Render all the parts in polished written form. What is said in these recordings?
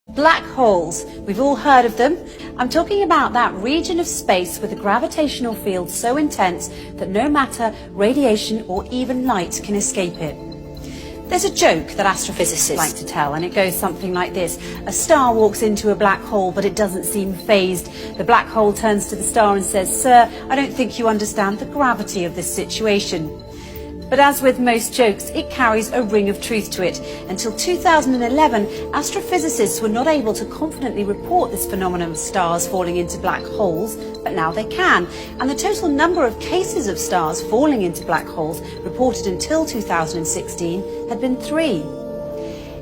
Black holes. We've all heard of them. I'm talking about that region of space with a gravitational field so intense that no matter radiation or even light can escape it. There's a joke that astrophysicists like to tell, and it goes something like this. A star walks into a black hole, but it doesn't seem phased. The black hole turns to the star and says, "Sir, I don't think you understand the gravity of this situation." But as with most jokes, it carries a ring of truth to it. Until 2011, astrophysicists were not able to confidently report this phenomenon of stars falling into black holes, but now they can. And the total number of cases of stars falling into black holes reported until 2016 had been 3.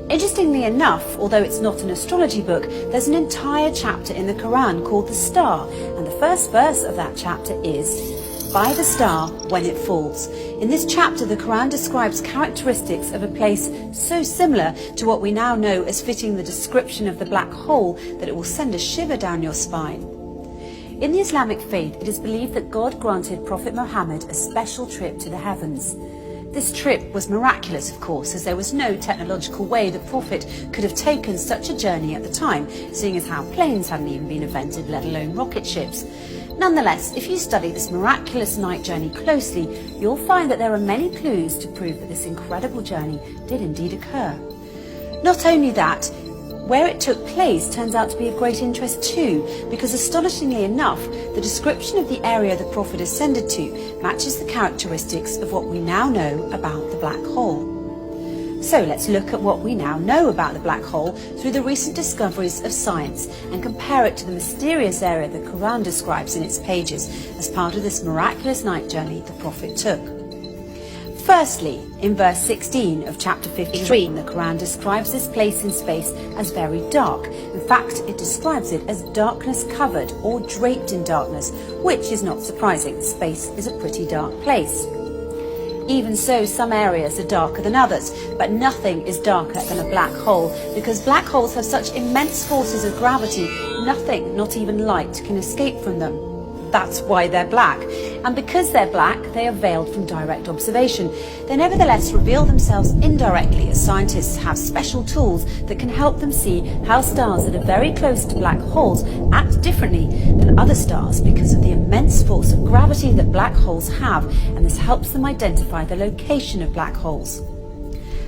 Interestingly enough, although it's not an astrology book, there's an entire chapter in the Quran called The Star, and the first verse of that chapter is, "By the star when it falls." In this chapter, the Quran describes characteristics of a place so similar to what we now know as fitting the description of the black hole that it will send a shiver down your spine. In the Islamic faith, it is believed that God granted Prophet Muhammad a special trip to the heavens. This trip was miraculous, of course, as there was no technological way the Prophet could have taken such a journey at the time, seeing as how planes hadn't even been invented, let alone rocket ships. Nonetheless, if you study this miraculous night journey closely, you'll find that there are many clues to prove that this incredible journey did indeed occur. Not only that, where it took place turns out to be of great interest too, because astonishingly enough, the description of the area the Prophet ascended to matches the characteristics of what we now know about the black hole. So let's look at what we now know about the black hole through the recent discoveries of science and compare it to the mysterious area the Quran describes in its pages as part of this miraculous night journey the Prophet took. Firstly, in verse 16 of chapter 53, the Quran describes this place in space as very dark. In fact, it describes it as darkness covered or draped in darkness, which is not surprising. Space is a pretty dark place. Even so, some areas are darker than others, but nothing is darker than a black hole, because black holes have such immense forces of gravity, nothing, not even light, can escape from them. That's why they're black. And because they're black, they are veiled from direct observation. They nevertheless reveal themselves indirectly, as scientists have special tools that can help them see how stars that are very close to black holes act differently than other stars because of the immense force of gravity that black holes have, and this helps them identify the location of black holes.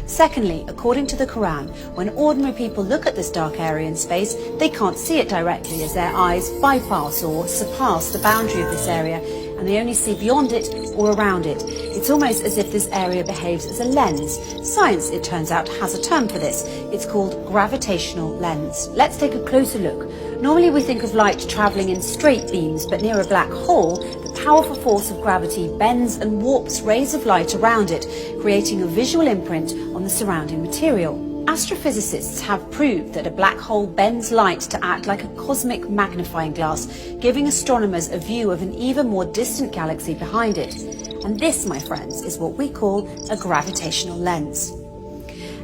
Secondly, according to the Quran, when ordinary people look at this dark area in space, they can't see it directly as their eyes bypass or surpass the boundary of this area, and they only see beyond it or around it. It's almost as if this area behaves as a lens. Science, it turns out, has a term for this. It's called gravitational lens. Let's take a closer look. Normally we think of light travelling in straight beams, but near a black hole, the powerful force of gravity bends and warps rays of light around it, creating a visual imprint on the surrounding material. Astrophysicists have proved that a black hole bends light to act like a cosmic magnifying glass, giving astronomers a view of an even more distant galaxy behind it. And this, my friends, is what we call a gravitational lens.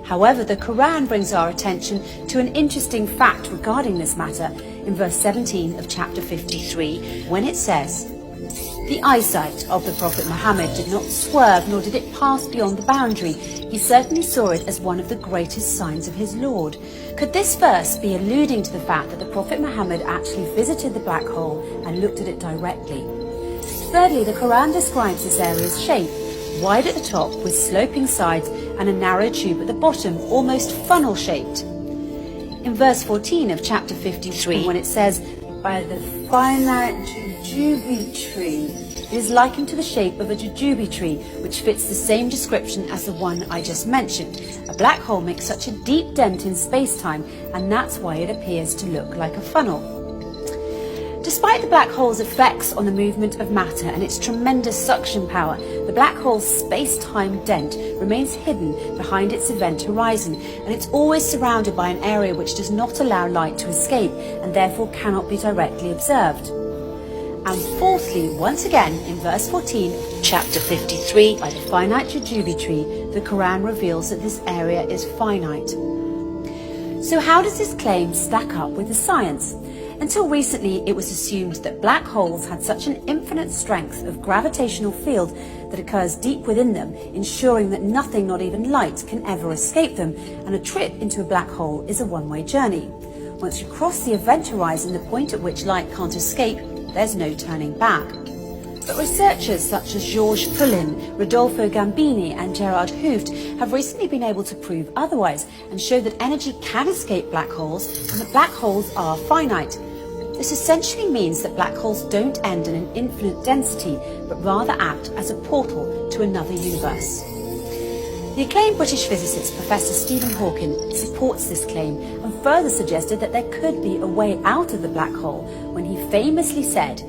However, the Quran brings our attention to an interesting fact regarding this matter in verse 17 of chapter 53, when it says, "The eyesight of the Prophet Muhammad did not swerve, nor did it pass beyond the boundary. He certainly saw it as one of the greatest signs of his Lord." Could this verse be alluding to the fact that the Prophet Muhammad actually visited the black hole and looked at it directly? Thirdly, the Quran describes this area's shape, wide at the top with sloping sides and a narrow tube at the bottom, almost funnel-shaped. In verse 14 of chapter 53, when it says, "By the finite jujube tree," it is likened to the shape of a jujube tree, which fits the same description as the one I just mentioned. A black hole makes such a deep dent in space-time, and that's why it appears to look like a funnel. Despite the black hole's effects on the movement of matter and its tremendous suction power, the black hole's space-time dent remains hidden behind its event horizon, and it's always surrounded by an area which does not allow light to escape and therefore cannot be directly observed. And fourthly, once again, in verse 14 of chapter 53, by the finite jujube tree, the Quran reveals that this area is finite. So how does this claim stack up with the science? Until recently, it was assumed that black holes had such an infinite strength of gravitational field that occurs deep within them, ensuring that nothing, not even light, can ever escape them, and a trip into a black hole is a one-way journey. Once you cross the event horizon, the point at which light can't escape, there's no turning back. But researchers such as Georges Poulin, Rodolfo Gambini and Gerard Hooft have recently been able to prove otherwise and show that energy can escape black holes and that black holes are finite. This essentially means that black holes don't end in an infinite density, but rather act as a portal to another universe. The acclaimed British physicist Professor Stephen Hawking supports this claim and further suggested that there could be a way out of the black hole when he famously said,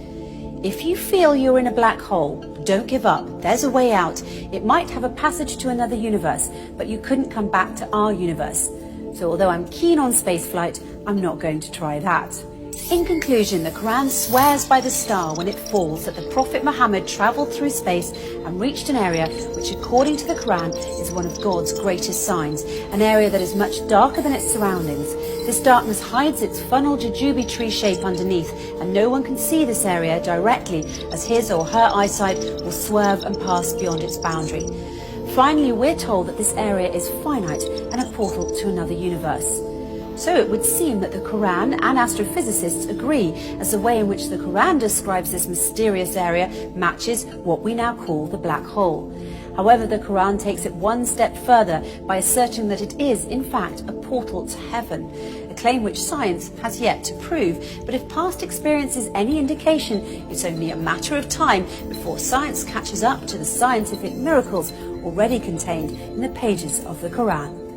"If you feel you're in a black hole, don't give up. There's a way out. It might have a passage to another universe, but you couldn't come back to our universe. So although I'm keen on spaceflight, I'm not going to try that." In conclusion, the Quran swears by the star when it falls that the Prophet Muhammad travelled through space and reached an area which, according to the Quran, is one of God's greatest signs, an area that is much darker than its surroundings. This darkness hides its funnel jujube tree shape underneath, and no one can see this area directly as his or her eyesight will swerve and pass beyond its boundary. Finally, we're told that this area is finite and a portal to another universe. So it would seem that the Quran and astrophysicists agree, as the way in which the Quran describes this mysterious area matches what we now call the black hole. However, the Quran takes it one step further by asserting that it is, in fact, a portal to heaven, a claim which science has yet to prove. But if past experience is any indication, it's only a matter of time before science catches up to the scientific miracles already contained in the pages of the Quran.